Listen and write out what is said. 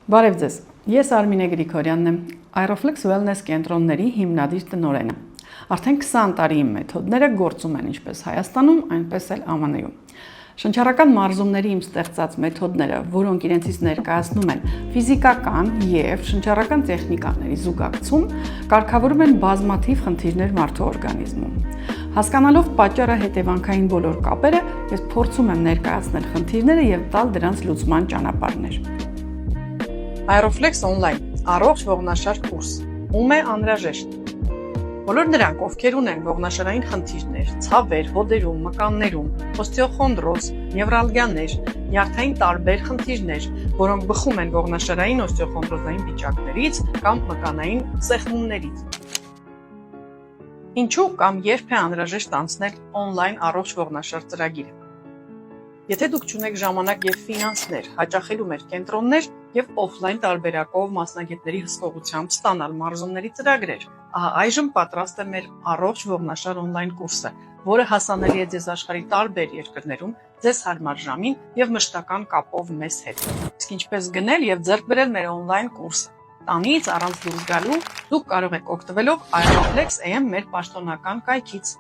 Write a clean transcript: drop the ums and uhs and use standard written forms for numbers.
Բարև ձեզ, ես Արմինե Գրիգորյանն եմ, Aeroflex Wellness կենտրոնների հիմնադիր տնօրենը։ Արդեն 20 տարի իմ մեթոդները գործում են ինչպես Հայաստանում, այնպես էլ ԱՄՆ-ում։ Շնչառական մարզումների իմ ստեղծած մեթոդները, որոնք իրենցից ներկայացնում են ֆիզիկական և շնչառական տեխնիկաների զուգակցում, կարգավորում են բազմաթիվ խնդիրներ մարդու օրգանիզմում։ Հասկանալով պատճառը հետևանքային բոլոր կապերը, ես փորձում եմ ներկայացնել խնդիրները և տալ դրանց լուծման ճանապարհներ։ Aeroflex Online առողջ ողնաշար կուրս ում է անհրաժեշտ։ Բոլոր նրանք, ովքեր ունեն ողնաշարային խնդիրներ, ցավեր, հոդերում, մկաններում, օստեոխոնդրոզ, նևրալգիաներ, նյարդային տարբեր խնդիրներ, որոնք բխում են ողնաշարային օստեոխոնդրոզային վիճակներից կամ մկանային սեղմումներից։ Ինչու կամ երբ է անհրաժեշտ անցնել on-line առողջ ողնաշար ծրագիրը։ Եթե դուք չունեք ժամանակ և ֆինանսներ հաճախելու մեր կենտրոններ և օֆլայն տարբերակով մասնագետների հսկողությամբ ստանալ մարզումների ծրագրեր, ահա այժմ պատրաստ է մեր առողջ ողնաշար on-line կուրսը, որը հասանելի է ձեզ աշխարհի տարբեր երկրներում ձեզ հարմար ժամին և մշտական կապով մեզ հետ։ Իսկ ինչպես գնել և ձեռք բերել մեր on-line կուրսը։ Տանից առանց դուրս գալու դուք կարող եք օգտվելով Aeroflex AM մեր պաշտոնական կայքից։